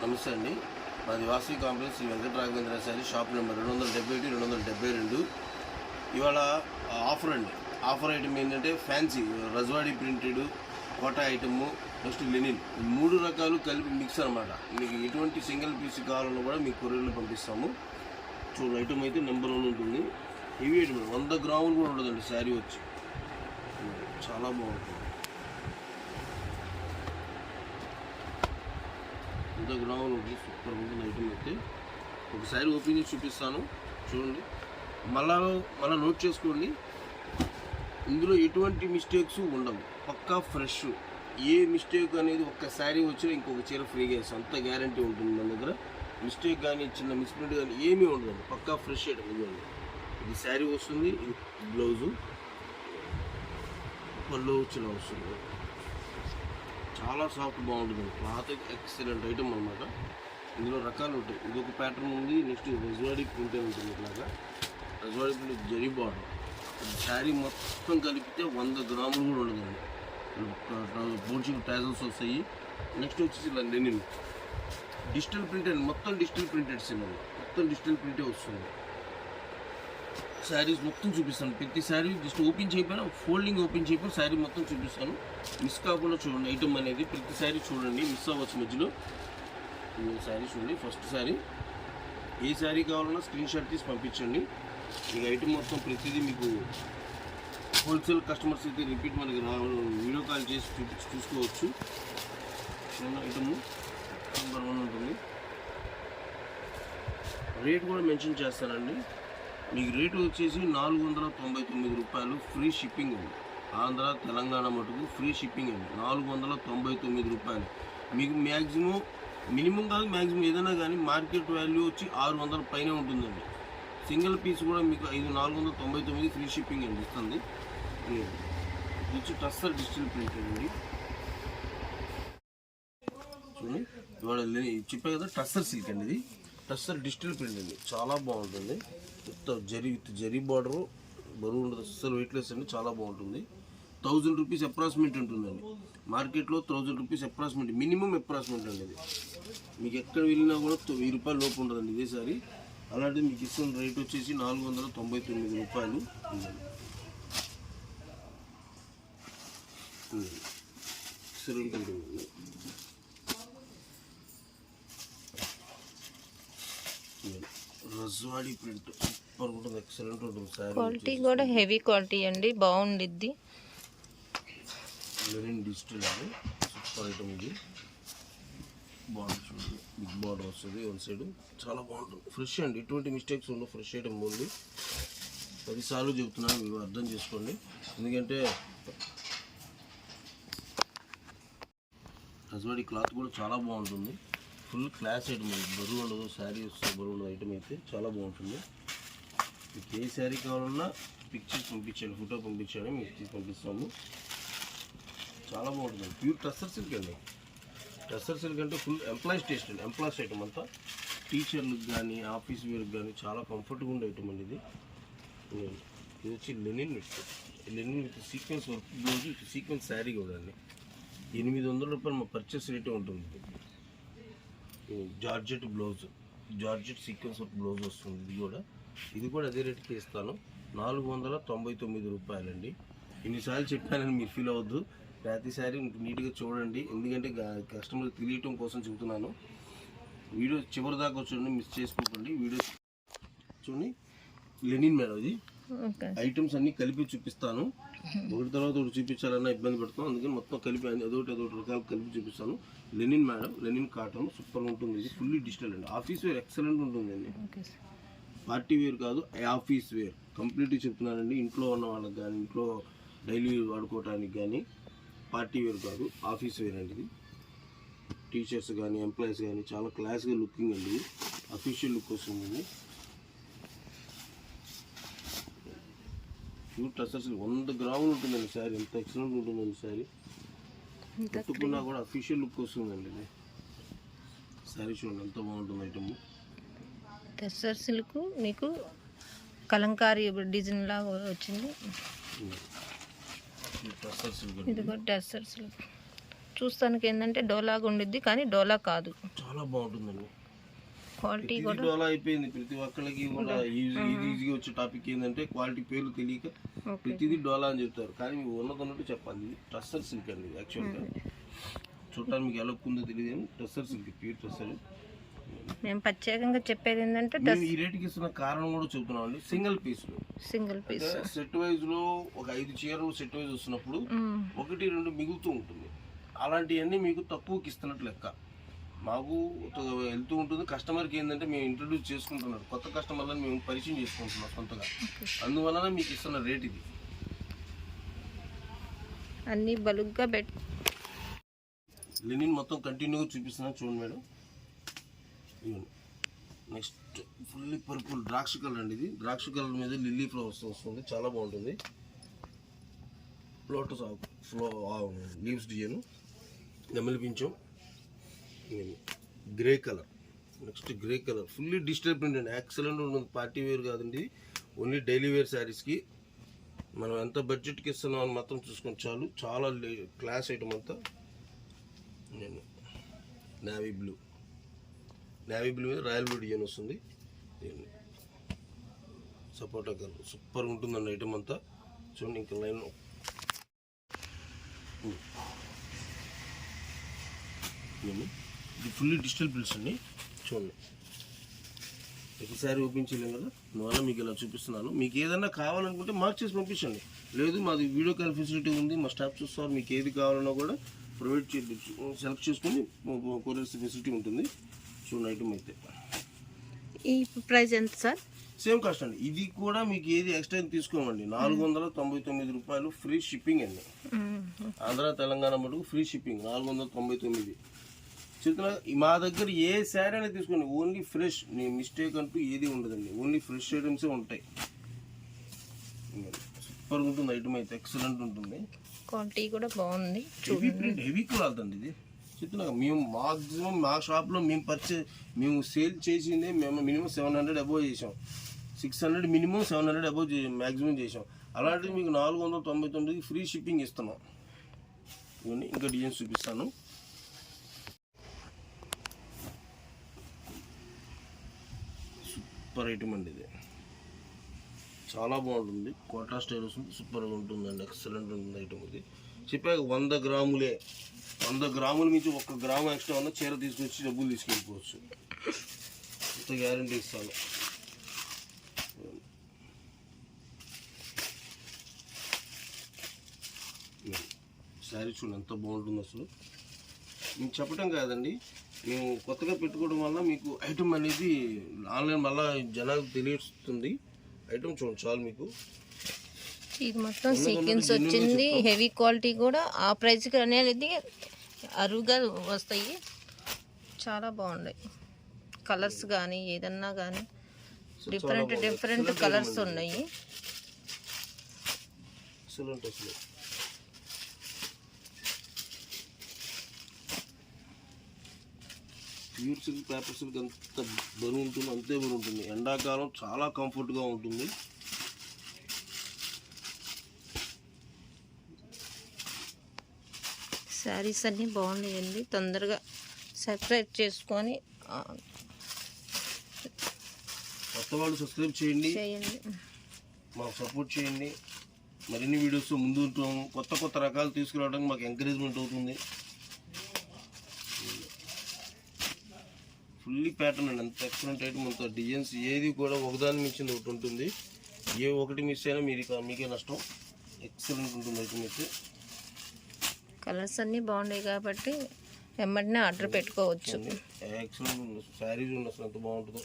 నమస్తే అండి. మాది Vasavi complex Sri Venkata Raghavendra sari shop number 271 272. ఇవాళ ఆఫర్ అండి. ఆఫర్ ఐటమ్ ఏంటంటే fancy Rajwadi printed Kota item, next linen, 3 రకాలు కలిపి మిక్స్ అనమాట. మీకు ఎటువంటి సింగిల్ పీస్ కావాలన్నా కూడా మీకు కొరియర్లో పంపిస్తాము. చూడండి, ఐటమ్ అయితే నెంబర్ 1 ఉంటుంది. హెవీ ఐటమ్ 100 గ్రాములు కూడా ఉండదండి. శారీ వచ్చి చాలా బాగుంటుంది. 100 గ్రాములు ఉంటుంది. సూపర్ ఉంటుంది ఐటమ్ అయితే. ఒకసారి ఓపెన్ చేసి చూపిస్తాను, చూడండి. మళ్ళీ నోట్ చేసుకోండి. ఇందులో ఎటువంటి మిస్టేక్స్ ఉండవు, పక్కా ఫ్రెష్. ఏ మిస్టేక్ అనేది ఒక్క శారీ వచ్చినా ఇంకొక చీర ఫ్రీగా ఇస్తాం, అంత గ్యారంటీ ఉంటుంది మన దగ్గర. మిస్టేక్ కానీ చిన్న మిస్ప్రింట్ కానీ ఏమీ ఉండదండి, పక్కా ఫ్రెష్ ఐటమ్. ఇదిగోండి, ఇది శారీ వస్తుంది, ఇది బ్లౌజు, పళ్ళు వచ్చిన వస్తుంది. చాలా సాఫ్ట్ బాగుంటుంది. క్లాత్ ఎక్సలెంట్ ఐటమ్ అనమాట. ఇందులో రకాలు ఉంటాయి. ఇదొక ప్యాటర్న్ ఉంది. నెక్స్ట్ రజ్వాడీ ప్రింట్ ఉంటుంది. ఇట్లాగా రజ్వాడీ ప్రింట్ జరీ బార్డర్. శారీ మొత్తం కలిపితే 100 గ్రాములు కూడా ఉండదండి. బోర్చింగ్ ట్యాజల్స్ వస్తాయి. నెక్స్ట్ వచ్చేసి లెనిన్ డిజిటల్ ప్రింటెడ్, మొత్తం డిజిటల్ ప్రింటెడ్స్ అండి. మొత్తం డిజిటల్ ప్రింటే వస్తుంది. శారీస్ మొత్తం చూపిస్తాను. ప్రతి శారీ జస్ట్ ఓపెన్ చేయకపోయినా, ఫోల్డింగ్ ఓపెన్ చేయకపోయినా శారీ మొత్తం చూపిస్తాను. మిస్ కాకుండా చూడండి ఐటమ్ అనేది. ప్రతి శారీ చూడండి, మిస్ అవ్వచ్చు మధ్యలో. శారీ చూడండి, ఫస్ట్ శారీ. ఏ శారీ కావాలన్నా స్క్రీన్ షాట్ తీసి పంపించండి. మీకు ఐటమ్ మొత్తం ప్రతిదీ మీకు హోల్సేల్ కస్టమర్స్ అయితే రిపీట్ మనకి వీడియో కాల్ చేసి చూసుకోవచ్చు. ఐటమ్ నెంబర్ 1 ఉంటుంది. రేట్ కూడా మెన్షన్ చేస్తానండి. మీకు రేటు వచ్చేసి 499 రూపాయలు. ఫ్రీ షిప్పింగ్ అండి. ఆంధ్ర తెలంగాణ మటుకు ఫ్రీ షిప్పింగ్ అండి. 499 రూపాయలు. మీకు మ్యాక్సిమం, మినిమం కాదు మ్యాక్సిమం ఏదైనా కానీ మార్కెట్ వాల్యూ వచ్చి 600 పైన ఉంటుందండి. సింగిల్ పీస్ కూడా మీకు 499 ఫ్రీ షిప్పింగ్ అండి ఇస్తుంది. ఇది వచ్చి టస్సర్ డిజిటల్ ప్రింట్ అండి. చూడండి, ఇవాళ చెప్పే కదా టస్సర్ సిల్క్ అండి. ఇది టస్సర్ డిజిటల్ ప్రింట్ అండి. చాలా బాగుంటుంది. మొత్తం జరీ బార్డరు, బరువు ఉండదు, అస్సలు వెయిట్లెస్ అండి. చాలా బాగుంటుంది. 1000 రూపీస్ అప్రాక్సిమేట్ ఉంటుందండి. మార్కెట్లో 1000 రూపీస్ అప్రాక్సిమేట్, మినిమం అప్రాక్సిమేట్ అండి. ఇది మీకు ఎక్కడ వెళ్ళినా కూడా 1000 రూపాయల లోపు ఉండదండి ఇదే సారి. అలాంటిది మీకు ఇస్తున్న రేట్ వచ్చేసి 499 రూపాయలు. రజ్వాడీ ప్రింట్ సూపర్ ఉంటుంది, ఎక్సలెంట్ ఉంటుంది. క్వాలిటీ కూడా హెవీ క్వాలిటీ అండి, బాగుండిద్ది. లెనిన్ డిజిటల్ అండి, సూపర్ ఐటమ్ ఇది. బార్డర్ చూడండి, బిగ్ బార్డర్ వస్తుంది వన్ సైడ్. చాలా బాగుంటుంది, ఫ్రెష్ అండి. ఎటువంటి మిస్టేక్స్ ఉండవు, ఫ్రెష్ ఐటమ్ ఉంది. 10 సార్లు చెబుతున్నాను, మీరు అర్థం చేసుకోండి. ఎందుకంటే రజ్వాడీ క్లాత్ కూడా చాలా బాగుంటుంది. ఫుల్ క్లాస్ ఐటమ్ అండి. బరువు ఉండదు, శారీ వస్తే బరువు ఉండదు. ఐటమ్ అయితే చాలా బాగుంటుంది. మీకు ఏ శారీ కావాలన్నా పిక్చర్స్ పంపించండి, ఫోటో పంపించండి, మీకు తీసి పంపిస్తాము. చాలా బాగుంటుంది. ప్యూర్ టస్సర్ సిల్క్ అండి. టస్సర్ సిల్క్ అంటే ఫుల్ ఎంప్లాయీస్ టేస్ట్ అండి. ఎంప్లాయీస్ ఐటమ్ అంతా టీచర్లకు కానీ ఆఫీస్ వేర్కి కానీ చాలా కంఫర్ట్గా ఉండే ఐటమ్ అండి ఇది. ఇది వచ్చి Lenin with sequence work blouse, with sequence sari కూడా అండి. 800 రూపాయలు మా పర్చేస్ రేటే ఉంటుంది. Georgette blouse, georgette sequence work blouse వస్తుంది. ఇది కూడా అదే రేట్కి ఇస్తాను. 499 రూపాయలండి. ఇన్నిసార్లు చెప్పానని మీరు ఫీల్ అవ్వద్దు. ప్రతిసారి నీట్గా చూడండి, ఎందుకంటే కస్టమర్కి తెలియటం కోసం చెబుతున్నాను. వీడియో చివరి దాకా చూడండి, మిస్ చేసుకోకండి. వీడియో చూడండి. లెనిన్ మేడం, ఇది ఐటమ్స్ అన్నీ కలిపి చూపిస్తాను. ఒకటి తర్వాత ఒకటి చూపించాలన్నా ఇబ్బంది పడుతున్నాం, అందుకని మొత్తం కలిపి అదొకటి రకాలు కలిపి చూపిస్తాను. Lenin madam, linen cotton super ఉంటుంది. ఇది ఫుల్లీ డిజిటల్ అండి. ఆఫీస్ వేర్ ఎక్సలెంట్ ఉంటుందండి. పార్టీ వేర్ కాదు, ఆఫీస్ వేర్ కంప్లీట్గా చెప్తున్నానండి. ఇంట్లో ఉన్న వాళ్ళకి కానీ, ఇంట్లో డైలీ వాడుకోవడానికి కానీ పార్టీ వేర్ కాదు, ఆఫీస్ వేర్ అండి. ఇది టీచర్స్ కానీ ఎంప్లాయీస్ కానీ చాలా క్లాస్గా లుకింగ్ అండి. అఫీషియల్ లుక్ వస్తుంది. ప్యూర్ టస్సర్ 100 గ్రాములు ఉంటుందండి శారీ. ఎంత ఎక్సలెంట్ ఉంటుందండి శారీ. కట్టుకున్నా కూడా అఫీషియల్ లుక్ వస్తుందండి. ఇది శారీ చూడండి ఎంత బాగుంటుంది ఐటమ్. టస్సర్ సిల్క్ మీకు కలంకారీ డిజైన్ లాగా వచ్చింది. ఇది కూడా టస్సర్ సిల్క్. చూస్తానికి ఏంటంటే డోలాగా ఉండిద్ది, కానీ డోలా కాదు. చాలా బాగుంటుందండి. క్వాలిటీ ఇది కూడా డోలా అయిపోయింది. ప్రతి ఒక్కరికి కూడా ఈజీగా వచ్చే టాపిక్ ఏంటంటే క్వాలిటీ పేర్లు తెలియక ప్రతిదీ డోలా అని చెప్తారు, కానీ మీకు ఉన్నట్టు చెప్పాలి. ఇది టస్సర్ సిల్క్ అండి. ఇది యాక్చువల్గా చూడటానికి మీకు ఎలా ఉందో తెలియదు, టస్సర్ సిల్క్, ప్యూర్ టస్సర్. మేము ప్రత్యేకంగా చెప్పేది ఏంటంటే మేము ఈ రేటుకి ఇస్తున్న కారణం కూడా చెబుతున్నాం అండి. సింగిల్ పీస్ సెట్ వైజ్ లో ఒక 5 చీరలు సెట్ వైజ్ వస్తున్నప్పుడు 1-2 మిగులుతూ ఉంటుంది. అలాంటివన్నీ మీకు తక్కువకి ఇస్తున్నట్టు లెక్క. మాకు వెళ్తూ ఉంటుంది. కస్టమర్కి ఏంటంటే మేము ఇంట్రడ్యూస్ చేసుకుంటున్నాం, కొత్త కస్టమర్లను మేము పరిచయం చేసుకుంటున్నాం సొంతగా. అందువలన మీకు ఇస్తున్న రేట్ ఇది. అన్నీ బలుగ్గా లెనిన్ మొత్తం కంటిన్యూగా చూపిస్తున్నాను చూడండి మేడం. నెక్స్ట్ ఫుల్లీ పర్పుల్ ద్రాక్ష కలర్ అండి. ఇది ద్రాక్ష కలర్ మీద లిల్లీ ఫ్లవర్స్ వస్తుంది, చాలా బాగుంటుంది. లోటస్ లీవ్స్ డిజైన్, నెమలి పించం, grey colour. Next grey colour fully digital print అండి. ఎక్సలెంట్ ఉంటుంది. పార్టీ వేర్ కాదండి, ఓన్లీ డైలీ వేర్ శారీస్కి మనం ఎంత బడ్జెట్కి ఇస్తున్నాం అని మాత్రం చూసుకొని చాలు. చాలా క్లాస్ ఐటమ్ అంతా. నేను నేవీ బ్లూ మీద రాయల్ బ్లూ డిజైన్ వస్తుంది. సపోటా కలర్ సూపర్ ఉంటుందండి ఐటమ్ అంతా. చూడండి ఇంకా లైన్ ఇది ఫుల్లీ డిజిటల్ ప్రింట్స్ అండి. చూడండి ప్రతిసారి ఓపెన్ చేయలేం కదా, అందువల్ల మీకు ఇలా చూపిస్తున్నాను. మీకు ఏదైనా కావాలనుకుంటే మార్క్ చేసి పంపించండి. లేదు మాది వీడియో కాల్ ఫెసిలిటీ ఉంది, మా స్టాఫ్ చూస్తారు. మీకు ఏది కావాలన్నా కూడా ప్రొవైడ్ సెలెక్ట్ చేసుకుని కొరియర్ ఫెసిలిటీ ఉంటుంది. చూడండి ఐటమ్ అయితే ఈ ప్రైస్ ఎంత సార్? సేమ్ కాస్ట్ అండి. ఇది కూడా మీకు ఏది ఎక్స్ట్రా తీసుకోమండి. 499 రూపాయలు ఫ్రీ షిప్పింగ్ అండి. ఆంధ్ర తెలంగాణ మటుకు ఫ్రీ షిప్పింగ్ 499. చెప్తున్నా మా దగ్గర ఏ శారీ అనేది తీసుకోండి, ఓన్లీ ఫ్రెష్. నీ మిస్టేక్ అంటూ ఏది ఉండదండి, ఓన్లీ ఫ్రెష్ ఐటమ్సే ఉంటాయి. సూపర్ ఉంటుంది ఐటమ్ అయితే, ఎక్సలెంట్ ఉంటుంది. క్వాలిటీ కూడా బాగుంది. హెవీ క్లాత్ అండి ఇది. చెప్తున్నా మేము మాక్సిమం మా షాప్లో మేము సేల్ చేసిందే మేము మినిమం 700 అబోవ్ చేసాం. 600 మినిమం, 700 అబోవ్ మ్యాక్సిమం చేసాం. అలాంటిది మీకు 499 ఫ్రీ షిప్పింగ్ ఇస్తున్నాం. ఇవన్నీ ఇంకా డిజైన్స్ చూపిస్తాను. సూపర్ ఐటమ్ అండి ఇది, చాలా బాగుంటుంది. కోటా స్టైల్ వస్తుంది, సూపర్గా ఉంటుందండి. ఎక్సలెంట్ ఉంటుంది ఐటమ్ ఇది. చెప్పాక 100 గ్రాములే. 100 గ్రాముల నుంచి 1 గ్రాము ఎక్స్ట్రా ఉన్న చీర తీసుకొచ్చి డబ్బులు తీసుకెళ్ళిపోవచ్చు. ఇంత గ్యారంటీ ఇస్తాను. శారీ చూడండి ఎంత బాగుంటుంది అసలు. మేము చెప్పడం కాదండి, మేము కొత్తగా పెట్టుకోవడం వల్ల మీకు ఐటమ్ అనేది ఆన్లైన్ మళ్ళీ జనాలకు తెలియస్తుంది. ఐటమ్ చూడండి చాలు మీకు. ఇది మొత్తం సీక్వెన్స్ వచ్చింది, హెవీ క్వాలిటీ కూడా. ఆ ప్రైస్కి అనేది అరువుగా వస్తాయి, చాలా బాగున్నాయి. కలర్స్ కానీ ఏదన్నా కానీ డిఫరెంట్ కలర్స్ ఉన్నాయి. ప్యూర్ సిల్క్, పేపర్ సిల్క్ ఎంత బరువు ఉంటుందో అంతే బరువు ఉంటుంది. ఎండాకాలం చాలా కంఫర్ట్గా ఉంటుంది. శారీస్ అన్నీ బాగున్నాయండి. తొందరగా సబ్స్క్రైబ్ చేసుకొని కొత్త వాళ్ళు సబ్స్క్రైబ్ చేయండి, మాకు సపోర్ట్ చేయండి. మరిన్ని వీడియోస్ ముందు ఉంటాము. కొత్త రకాలు తీసుకురావడానికి మాకు ఎంకరేజ్మెంట్ అవుతుంది. ఫుల్లీ ప్యాటర్న్ అండి, అంత ఎక్సలెంట్ ఐటమ్. అంత డిజైన్స్ ఏది కూడా ఒకదాని మించింది ఒకటి ఉంటుంది. ఏ ఒకటి మిస్ అయినా మీకే నష్టం. ఎక్సలెంట్ ఉంటుంది ఐటమ్ అయితే. కలర్స్ అన్నీ బాగున్నాయి కాబట్టి వెంటనే ఆర్డర్ పెట్టుకోవచ్చు. ఎక్సలెంట్ శారీస్ ఉంది అసలు ఎంత బాగుంటుందో.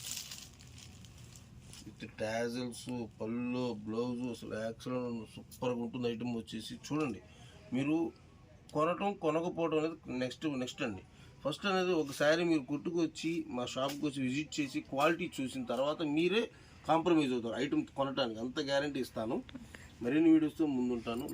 విత్ టాజల్స్, పళ్ళు, బ్లౌజ్ అసలు ఎక్సలెంట్ సూపర్గా ఉంటుంది ఐటమ్ వచ్చేసి. చూడండి మీరు కొనకపోవడం అనేది నెక్స్ట్ అండి. ఫస్ట్ అనేది ఒక శారీ మీరు కొట్టుకొచ్చి మా షాప్కి వచ్చి విజిట్ చేసి క్వాలిటీ చూసిన తర్వాత మీరే కాంప్రమైజ్ అవుతారు ఐటమ్ కొనడానికి. అంత గ్యారంటీ ఇస్తాను. మరిన్ని వీడియోస్తో ముందుంటాను.